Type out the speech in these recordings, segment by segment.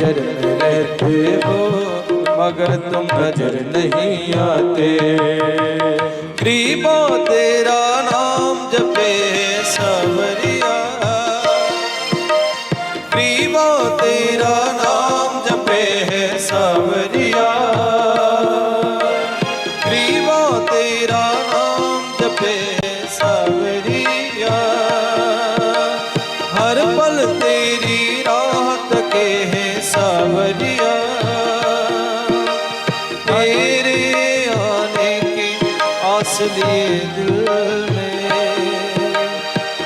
नजर में रहते हो मगर तुम नजर नहीं आते। गरीबों तेरा नाम जपे सावरिया, गरीबों तेरा नाम जपे है सावरिया, गरीबों तेरा नाम जपे है सावरिया। हर पल तेरी रात के है सावरिया, तेरे आने की आस लिए दिल में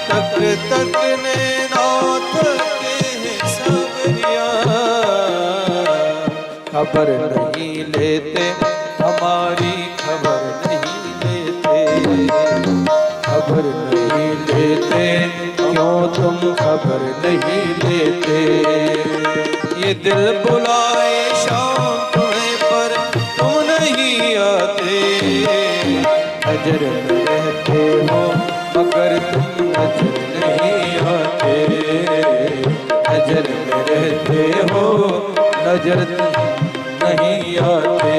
तक तक ने नाथ के है सावरिया। खबर नहीं लेते हमारी खबर नहीं लेते, खबर नहीं लेते क्यों तुम खबर नहीं लेते। ये दिल बुलाए शाम तुम्हें पर तुम नहीं आते। नजर में रहते हो मगर तुम नजर नहीं आते। नजर में रहते हो नजर नहीं आते।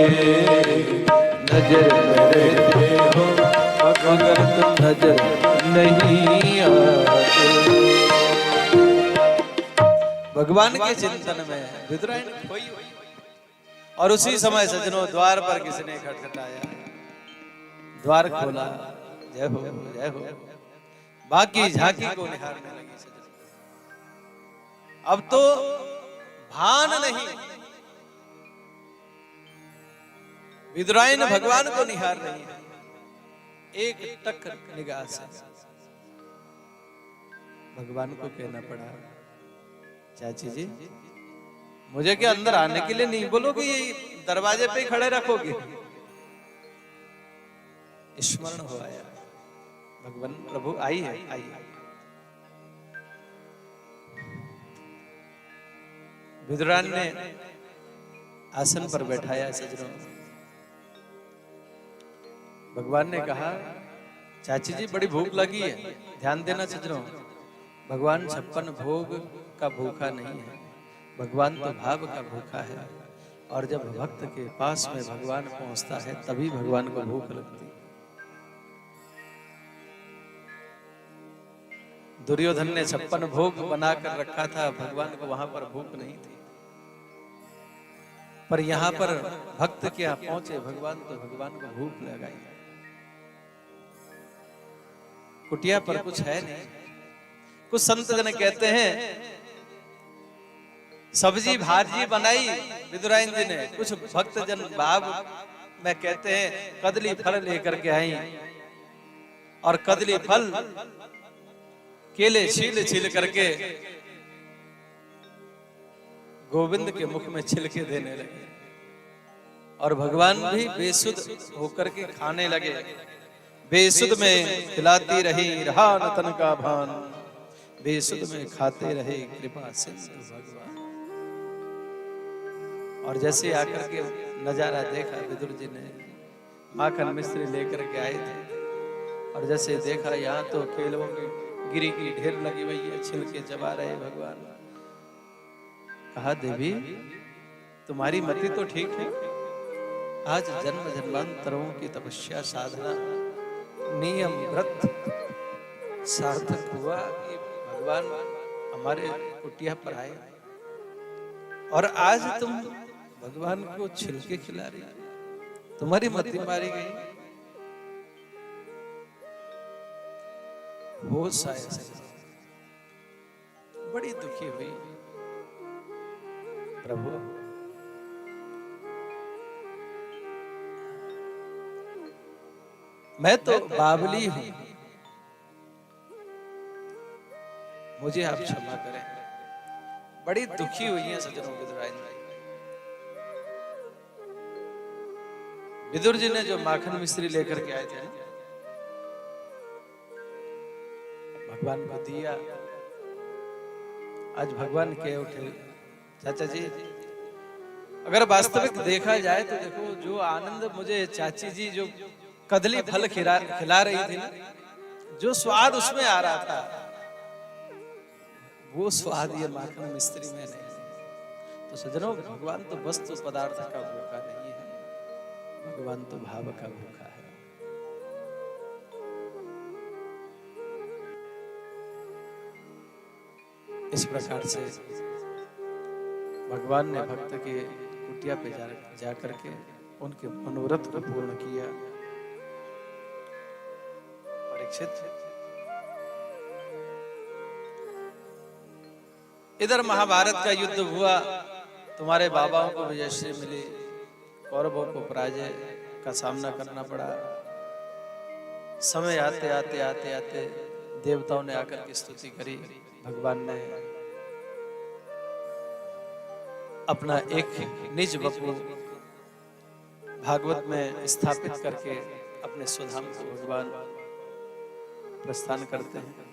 नजर में रहते हो मगर तुम नजर नहीं आते। भगवान के चिंतन में विदुरायण खोई हुई। और उसी समय सज्जनों द्वार पर किसी ने खटखटाया, द्वार खोला, जय हो जय हो। बाकी झांकी को निहारने लगी सज्जनों। अब तो भान नहीं, विदुरायण भगवान को निहार रही है एक टक निगाह से। भगवान को कहना पड़ा, चाची जी मुझे क्या अंदर आने के लिए नहीं बोलोगे, ये दरवाजे पे ही खड़े रखोगे? स्मरण हो आया, भगवान प्रभु आई है, आई है। विदुरायण ने आसन पर बैठाया सज्जनों। भगवान ने कहा, चाची जी बड़ी भूख लगी है, ध्यान देना सज्जनों। भगवान 56 भोग का भूखा नहीं है, भगवान तो भाव का भूखा है। और जब भक्त के पास में भगवान पहुंचता है तभी भगवान को भूख लगती है। दुर्योधन ने 56 भोग बनाकर रखा था, भगवान को वहां पर भूख नहीं थी। पर यहाँ पर भक्त क्या पहुंचे भगवान, तो भगवान को भूख लगाई। कुटिया पर कुछ है नहीं। कुछ संत जन कहते हैं सब्जी भाजी बनाई विदुरायण जी ने, कुछ भक्त जन भाव में कहते हैं कदली फल लेकर के आई, और कदली फल केले छील छील करके गोविंद के मुख में छिलके देने लगे। और भगवान भी बेसुध होकर के खाने लगे। बेसुध में खिलाती रही रहा न तन का भान, बेसुध में खाते रहे कृपा सिंधु भगवान। और जैसे आकर के नजारा देखा विदुर जी ने, माखन मिश्री लेकर के आए थे, और जैसे देखा यहाँ तो केलों की गिरी की ढेर लगी हुई है, छिलके चबा रहे भगवान। कहा, देवी तुम्हारी मति तो ठीक है, आज जन्म जन्मांतरों की तपस्या साधना नियम व्रत सार्थक हुआ कि भगवान हमारे कुटिया पर आए, और आज तुम भगवान को छिलके खिला रही, तुम्हारी मति मारी गई। होश आया, बड़ी दुखी हुई। प्रभु मैं तो बावली हूं, मुझे आप क्षमा करें। बड़ी दुखी हुई है सज्जनों विदुरायण जी। विदुर जी ने जो माखन मिश्री लेकर के आए थे भगवान को दिया। आज भगवान कह उठे, चाचा जी अगर वास्तविक देखा जाए तो देखो, जो आनंद मुझे चाची जी जो कदली फल खिला रही थी, जो स्वाद उसमें आ रहा था, वो स्वाद ये माखन मिश्री में नहीं। तो सज्जनों, भगवान तो वस्तु पदार्थ का भूखा नहीं है, भगवान तो भाव का भूखा है। इस प्रकार से भगवान ने भक्त के कुटिया पे जा करके उनके मनोरथ को पूर्ण किया। परीक्षित, इधर महाभारत का युद्ध हुआ, तुम्हारे बाबाओं को विजयश्री मिली, कौरवों को पराजय का सामना करना पड़ा। समय आते आते आते आते देवताओं ने आकर के स्तुति करी। भगवान ने अपना एक निज वपु भागवत में स्थापित करके अपने सुधाम को भगवान प्रस्थान करते हैं।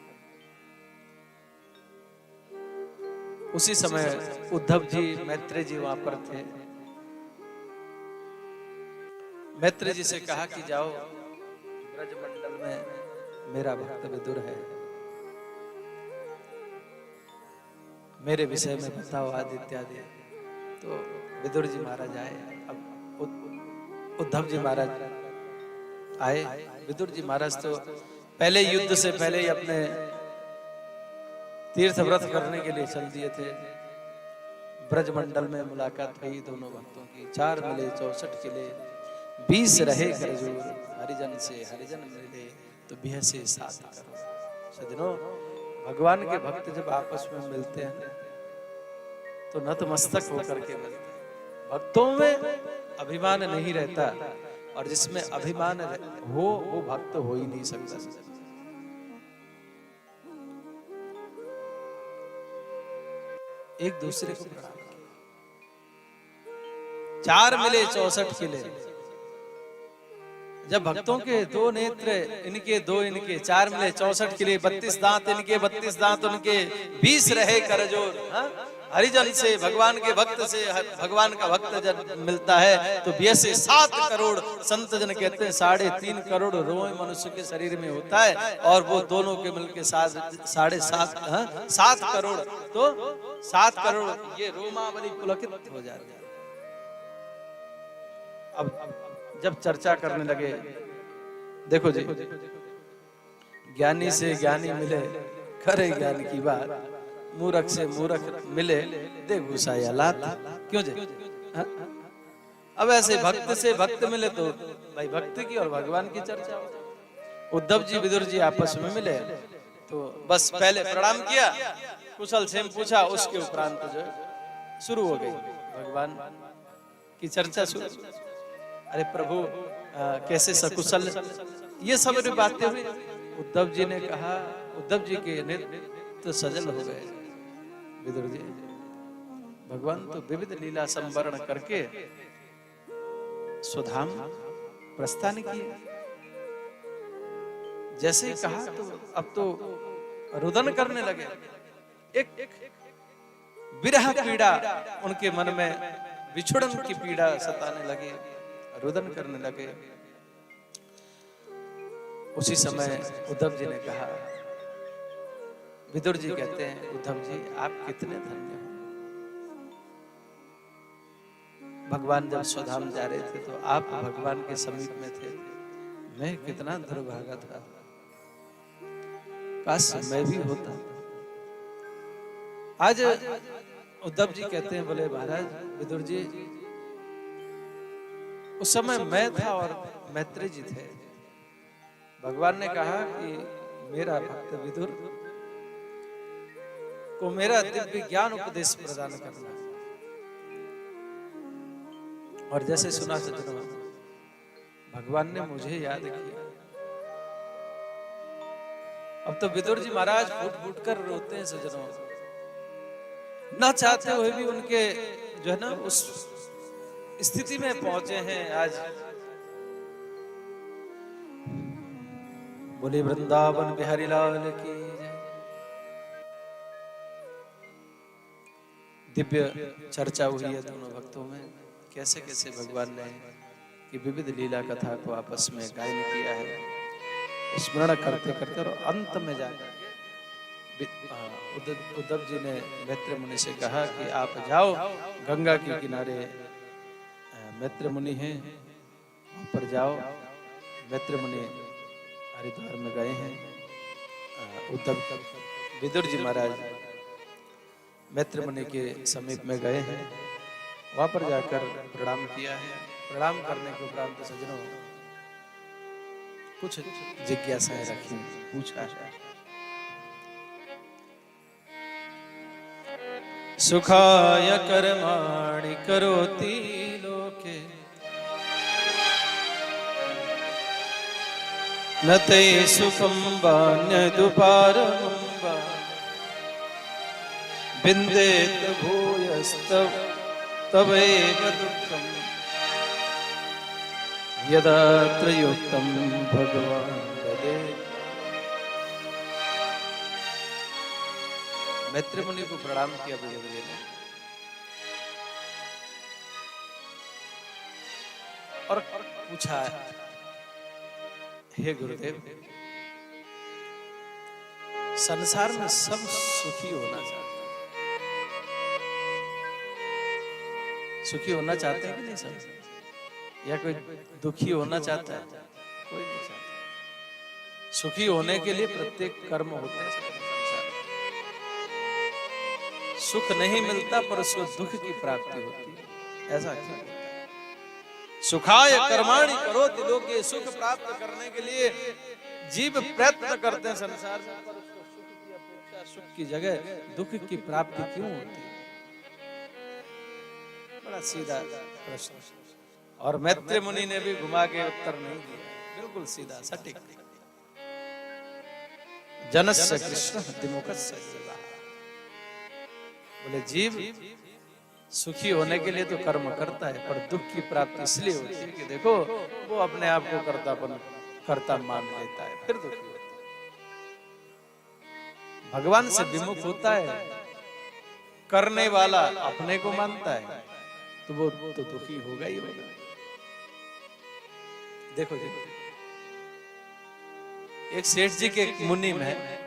उसी समय उद्धव जी, मैत्री जी वहां पर थे। मैत्री जी से कहा कि जाओ, ब्रजमंडल में मेरा भक्त विदुर है, मेरे विषय में बताओ आदित्यादि। तो विदुर जी महाराज आए। अब उद्धव जी महाराज आए। विदुर जी महाराज तो पहले युद्ध से पहले ही अपने तीर्थ व्रत करने के लिए चल दिए थे। ब्रजमंडल में मुलाकात हुई दोनों भक्तों की। 4 मिले 64 किले, 20 रहे करजोर, हरिजन से हरिजन मिले तो 20 से 7 करोड़। सज्जनों, भगवान के भक्त जब आपस में मिलते हैं तो नतमस्तक होकर के मिलते हैं। भक्तों में अभिमान नहीं रहता, और जिसमें अभिमान हो वो भक्त हो ही नहीं सकता। एक दूसरे को प्रणाम किया। 4 मिले 64 किले। जब भक्तों के 2 नेत्र इनके 2 इनके, 4 मिले 64 किले, 32 दांत इनके 32 दांत उनके, 20 रहे करजोर। हरिजन से, भगवान के भक्त से भगवान का भक्त जब मिलता है तो 20 से 7 करोड़। संत जन कहते हैं 3.5 करोड़ रोए मनुष्य के शरीर में होता है, और वो दोनों के मिलके 7 करोड़। तो 7 करोड़ ये रोमावली पुलकित हो जाती है। अब जब चर्चा करने लगे, देखो जी, ज्ञानी से ज्ञानी मिले करे ज्ञान की बात, मूर्ख से मूर्ख मिले दे घुसाया लात। क्यों जी? अब ऐसे भक्त से भक्त मिले तो भाई भक्ति की और भगवान की चर्चा हो। उद्धव जी विदुर जी आपस में मिले तो बस पहले प्रणाम किया, कुशल क्षेम पूछा, उसके उपरांत जो शुरू हो गई भगवान की चर्चा शुरू। अरे प्रभु कैसे सकुशल, ये सब बातें हुई। उद्धव जी ने कहा, उद्धव जी के नेत्र सजल हो गए। विदुर जी, भगवान तो विविध लीला संवरण करके स्वधाम प्रस्थान किए। जैसे ही कहा तो अब तो रुदन करने लगे। एक विरह पीड़ा उनके मन में, विछुड़न की पीड़ा सताने लगी, रुदन करने लगे। उसी समय उद्धव जी ने कहा, विदुर जी कहते हैं, उद्धव जी आप कितने धन्य हो। भगवान जब स्वधाम जा रहे थे तो आप भगवान के समीप में थे, मैं कितना दुर्भागा था, काश मैं भी होता। आज उद्धव जी कहते हैं, बोले महाराज विदुर जी, उस समय मैं था और मैत्री जी थे। भगवान ने कहा कि मेरा भक्त विदुर को मेरा दिव्य ज्ञान उपदेश प्रदान करना। और जैसे सुना सज्जनों, भगवान ने मुझे याद किया। अब तो विदुर जी महाराज फूट फूट कर रोते हैं सज्जनों, ना चाहते हुए भी उनके जो है ना उस स्थिति में पहुंचे हैं आज। बोले वृंदावन बिहारी लाल की जय। दिव्य चर्चा हुई है दोनों भक्तों में, कैसे कैसे भगवान ने कि विविध लीला कथा को आपस में गायन किया है, स्मरण करते करते। और अंत में जाकर उद्धव जी ने मैत्री मुनि से कहा कि आप जाओ, गंगा के किनारे मैत्र मुनि हैं, वहाँ पर जाओ। मैत्र मुनि हरिद्वार में गए हैं। उद्धव विदुर जी महाराज मैत्र मुनि के समीप में गए हैं, वहाँ पर जाकर प्रणाम किया है। प्रणाम करने के उपरांत तो सज्जनों कुछ जिज्ञासाएं रखी, पूछा है। सुखाय कर्माणि करोति लोके न ते सुखं वान्यदुपारमं वा विन्देत भूयस्तव तवैव दुःखम् यदा त्रयोक्तं भगवान् वदेत्। मैत्र मुनि को प्रणाम किया बुजुर्ग जी ने और पूछा, हे गुरुदेव, संसार में सब सुखी होना चाहते हैं, सुखी होना चाहते हैं कि नहीं सब, या कोई दुखी होना चाहता है? कोई नहीं चाहता। सुखी होने के लिए प्रत्येक कर्म होते हैं संसार में। सुख नहीं मिलता पर उसको दुख की प्राप्ति होती है, ऐसा क्यों होता है? सुखाय कर्माणि करोति लोके, सुख प्राप्त करने के लिए जीव प्रयत्न करते हैं संसार में, पर उसको सुख की अपेक्षा, सुख की जगह दुख की प्राप्ति क्यों होती है? बड़ा सीधा प्रश्न, और मैत्र मुनि ने भी घुमा के उत्तर नहीं दिया, बिल्कुल सीधा सटीक। जनस्य कृष्ण दिमुखस्य सेवा, बोले जीव सुखी होने के लिए तो कर्म करता है, पर दुख की प्राप्ति इसलिए होती है कि देखो वो अपने आप को कर्ता मान लेता है, फिर दुखी होता है। भगवान से विमुख होता है, करने वाला अपने को मानता है, तो वो तो दुखी होगा ही होगा। देखो जी, एक सेठ जी के मुनि में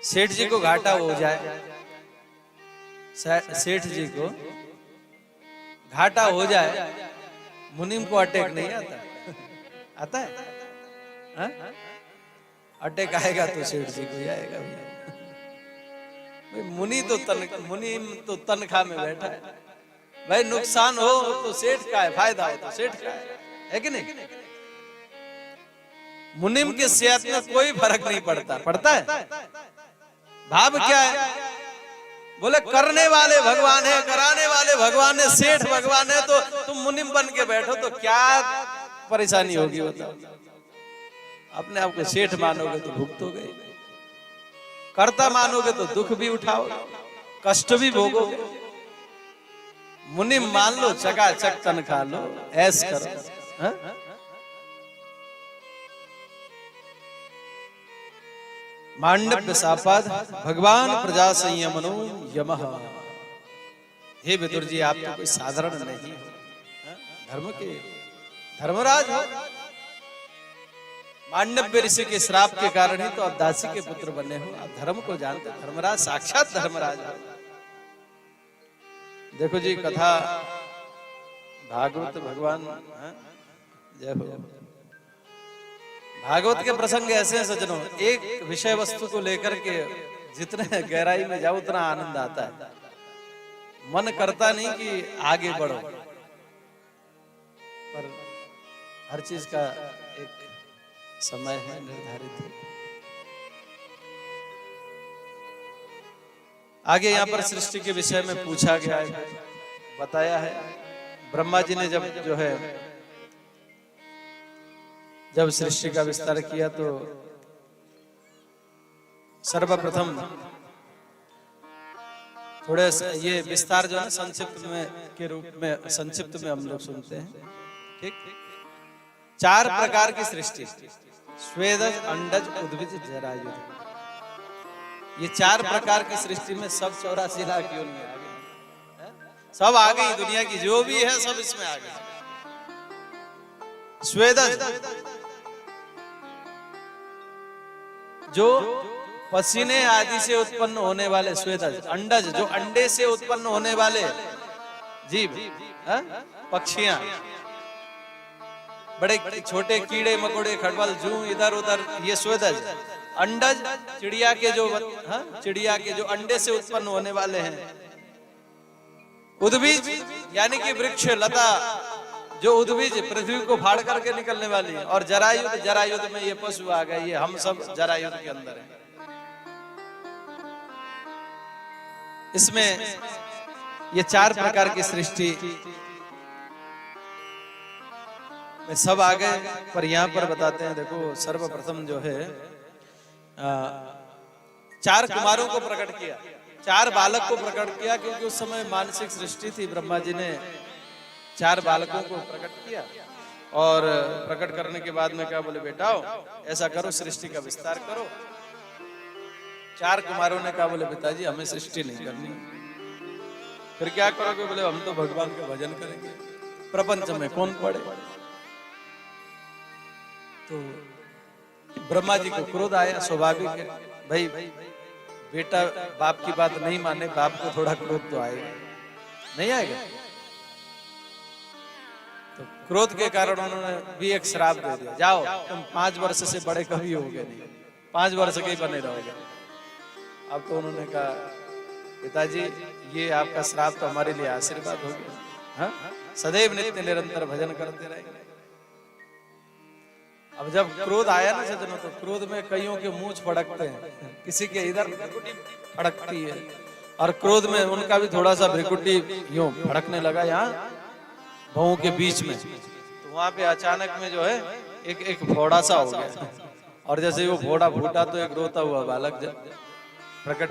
सेठ जी को घाटा हो जाए, सेठ जी को घाटा हो जाए, मुनिम को अटैक नहीं आता? आता है? हा? अटैक आएगा तो सेठ जी को ही आएगा। मुनि तो तनख्वाह में बैठा है, भाई नुकसान हो तो सेठ का है, फायदा हो तो सेठ का है कि नहीं? मुनिम के सेहत में कोई फर्क नहीं पड़ता, पड़ता है? भाव क्या है? बोले करने वाले भगवान है, कराने वाले भगवान है, सेठ भगवान है, तो तुम मुनिम बन के बैठो तो क्या परेशानी होगी बताओ? अपने आप को सेठ मानोगे तो भुगतोगे, कर्ता मानोगे तो दुख भी उठाओगे, कष्ट भी भोगोगे। मुनिम मान लो, चकाचक तनख्वाह लो, ऐश करो। हा? मांडव्य शापाद भगवान प्रजा संयमनो यमः। हे विदुर जी, आप तो कोई साधारण नहीं हो, धर्म के धर्मराज हो। मांडव्य ऋषि के श्राप के कारण ही तो आप दासी के पुत्र बने हो, आप धर्म को जानते, धर्मराज साक्षात धर्मराज हो। देखो जी, कथा भागवत भगवान जय हो। भागवत के प्रसंग ऐसे हैं सज्जनों, एक विषय वस्तु को लेकर के जितने गहराई में जाओ उतना आनंद आता है, मन करता नहीं कि आगे बढ़ो, पर हर चीज का एक समय है, निर्धारित है। आगे यहाँ पर सृष्टि के विषय में पूछा गया है, बताया है। ब्रह्मा जी ने जब सृष्टि का विस्तार किया तो सर्वप्रथम थोड़े ये विस्तार जो है संक्षिप्त में के रूप में, संक्षिप्त में हम लोग सुनते हैं, ठीक? 4 प्रकार की सृष्टि, स्वेदज, अंडज, उद्भिज, जरायुध, ये 4 प्रकार की सृष्टि में सब 84 लाख योनि में आ गई, सब आ गई, दुनिया की जो भी है सब इसमें आ गई। स्वेदज जो पसीने आदि से उत्पन्न होने वाले स्वेदज, अंडज जो अंडे से उत्पन्न होने वाले जीव, पक्षियां, बड़े छोटे कीड़े मकोड़े खड़बल जू इधर उधर, ये स्वेदज। अंडज चिड़िया के जो चिड़िया के जो अंडे से उत्पन्न होने वाले हैं। उद्भिज यानी कि वृक्ष लता जो उद्भिज पृथ्वी को फाड़ करके निकलने वाली है। और जरायुध, जरायुध में ये पशु आ गए, ये हम सब जरायुध के अंदर हैं। इसमें ये 4 प्रकार की सृष्टि में सब आ गए, पर यहां पर बताते हैं। देखो सर्वप्रथम जो है 4 कुमारों को प्रकट किया, 4 बालक को प्रकट किया, क्योंकि उस समय मानसिक सृष्टि थी। ब्रह्मा जी ने 4 बालकों को प्रकट किया और प्रकट करने के बाद में क्या बोले, बेटाओ ऐसा करो, सृष्टि का विस्तार करो। 4 कुमारों ने कहा, बोले पिताजी हमें सृष्टि नहीं करनी। फिर क्या करोगे? बोले हम तो भगवान का भजन करेंगे, प्रपंच में कौन पड़े। तो ब्रह्मा जी को क्रोध आया, स्वाभाविक है भाई, बेटा बाप की बात नहीं माने, बाप को थोड़ा क्रोध तो आएगा, नहीं आएगा? तो क्रोध के कारण उन्होंने भी एक श्राप दे दिया, जाओ तुम 5 वर्ष से बड़े कभी होगे नहीं, 5 वर्ष के ही बने रहोगे। अब तो उन्होंने कहा, पिताजी ये आपका श्राप तो हमारे लिए आशीर्वाद हो गया, सदैव नित्य निरंतर भजन करते रहेंगे। अब जब क्रोध आया ना सज्जनों, तो क्रोध में कईयों के मुंह फड़कते हैं, किसी के इधर भ्रिकुटी फड़कती है, और क्रोध में उनका भी थोड़ा सा भ्रिकुटी यूं फड़कने लगा यहाँ भौं के बीच में। तो वहां पे अचानक में जो है एक फोड़ा सा हो गया, और जैसे वो फोड़ा फूटा तो एक रोता हुआ बालक प्रकट,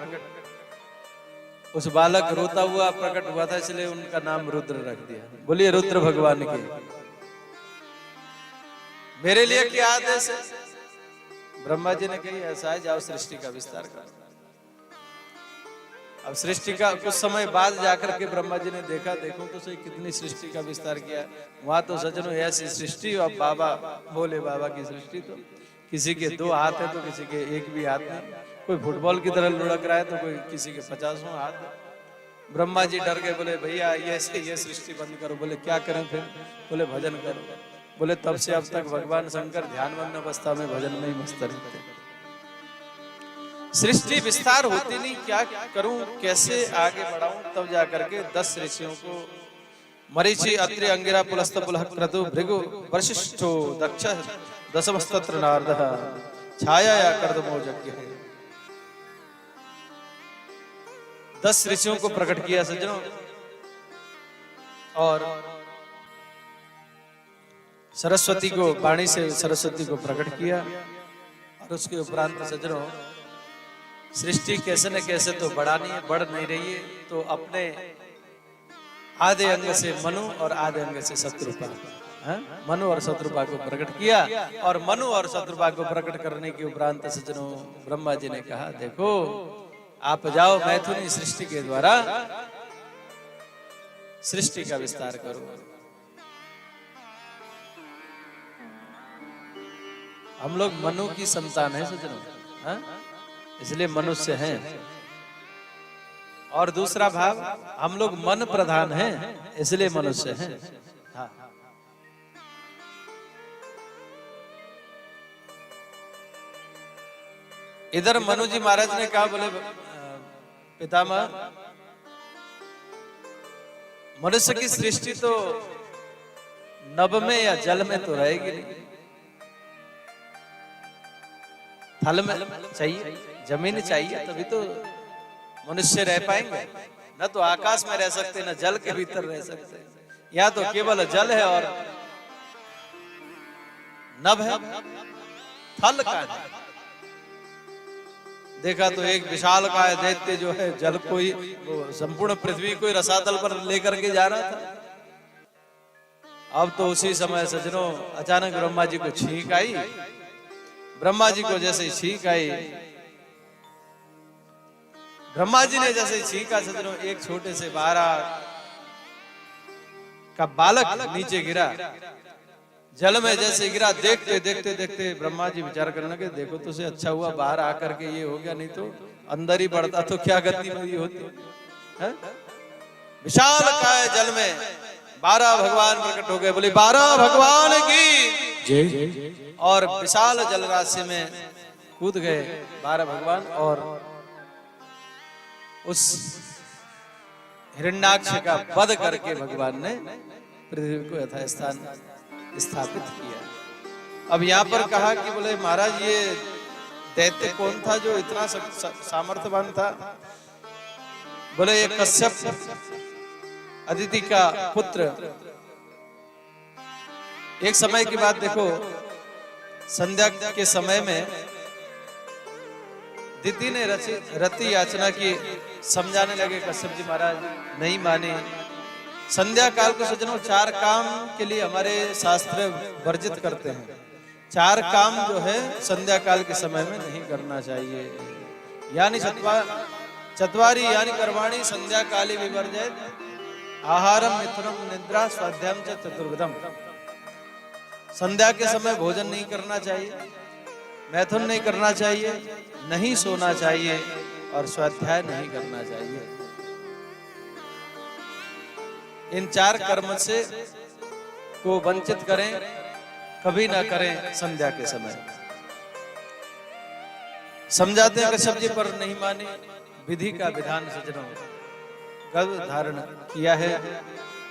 उस बालक रोता हुआ प्रकट हुआ था, इसलिए उनका नाम रुद्र रख दिया। बोलिए रुद्र भगवान की। मेरे लिए क्या आदेश है? ब्रह्मा जी ने कही ऐसा है, जाओ सृष्टि का विस्तार कर। अब सृष्टि का कुछ समय बाद जाकर के ब्रह्मा जी ने देखा, देखो तो सही कितनी सृष्टि का विस्तार किया। वहां तो सज्जनों ऐसी सृष्टि, अब बाबा भोले बाबा की सृष्टि, तो किसी के 2 हाथ है तो किसी के 1 भी हाथ नहीं, कोई फुटबॉल की तरह लुढ़क रहा है तो कोई किसी के 50 हाथ। ब्रह्मा जी डर गए, बोले भैया ये सृष्टि बंद करो। बोले क्या करें फिर? बोले भजन करो। बोले तब से अब तक भगवान शंकर ध्यानमग्न अवस्था में भजन में ही मस्त रहते। सृष्टि विस्तार होती नहीं, क्या करूं, कैसे आगे बढ़ाऊं? तब जाकर के 10 ऋषियों को, मरीचि, अत्रि, अंगिरा, पुलस्त, पुलह, क्रतु, भृगु, वशिष्ठो, दक्ष, दशमस्तत्र नारदः, छाया या कर्दमो यज्ञ, 10 ऋषियों को प्रकट किया सज्जनों। और सरस्वती को, वाणी से सरस्वती को प्रकट किया। और उसके उपरांत सज्जनों सृष्टि कैसे न कैसे तो बढ़ानी है, बढ़ नहीं रही है, तो अपने आधे अंग से मनु और आधे अंग से शत्रुपा, मनु और शत्रुपा को प्रकट किया। और मनु और शत्रुपा को प्रकट करने के उपरांत सज्जनों ब्रह्मा जी ने कहा, देखो आप जाओ मैथुनी सृष्टि के द्वारा सृष्टि का विस्तार करो। हम लोग मनु की संतान है सज्जनों, इसलिए मनुष्य हैं। और दूसरा भाव, हम लोग मन प्रधान हैं, इसलिए मनुष्य हैं। हाँ। इधर मनु जी महाराज ने कहा, बोले पितामह मनुष्य की सृष्टि तो नभ में या जल में तो रहेगी नहीं, थल में चाहिए, जमीन चाहिए, तभी तो मनुष्य रह पाएंगे। न तो आकाश में रह सकते, न जल के भीतर रह सकते। यहाँ तो केवल जल है और नभ है, थल का है। देखा तो एक विशाल का दैत्य जो है जल को ही, संपूर्ण पृथ्वी को रसातल पर लेकर के जा रहा था। अब तो उसी समय सज्जनों अचानक ब्रह्मा जी को छींक आई। ब्रह्मा जी को जैसे छींक आई, ब्रह्मा जी ने जैसे छींका सज्जनों, एक छोटे से 12 का बालक नीचे गिरा। जल में जैसे गिरा, देखते देखते देखते ब्रह्मा जी विचार करने लगे, देखो तो से अच्छा हुआ बाहर आकर के ये हो गया, नहीं तो अंदर ही बढ़ता तो क्या गति मेरी होती है। विशाल काय जल में 12 भगवान प्रकट हो गए, बोले 12 भगवान की जय। और विशाल जल राशि में कूद गए 12 भगवान और उस हिरण्याक्ष का वध करके भगवान ने पृथ्वी को यथास्थान स्थापित किया। अब यहाँ पर कहा कि बोले महाराज ये दैत्य कौन था जो इतना सामर्थ्यवान था? बोले ये कश्यप अदिति का पुत्र। एक समय की बात देखो, संध्या के समय में दिति ने रति याचना की, समझाने लगे कश्यप जी महाराज, नहीं माने। संध्या काल को सज्जनों 4 काम के लिए हमारे शास्त्र वर्जित करते हैं। 4 काम जो है संध्या काल के समय में नहीं करना चाहिए। यानी चत्वारी यानी कर्माणि संध्या काली विवर्जित, आहारम मिथुनम निद्रा स्वाध्यायम च चतुर्विधम। संध्या के समय भोजन नहीं करना चाहिए, मैथुन नहीं करना चाहिए, नहीं सोना चाहिए और स्वाध्याय नहीं करना चाहिए। इन 4 कर्म से को वंचित करें, कभी ना करें संध्या के समय। समझाते हैं कश्यप जी पर नहीं माने। विधि का विधान सज्जनों गर्भ धारण किया है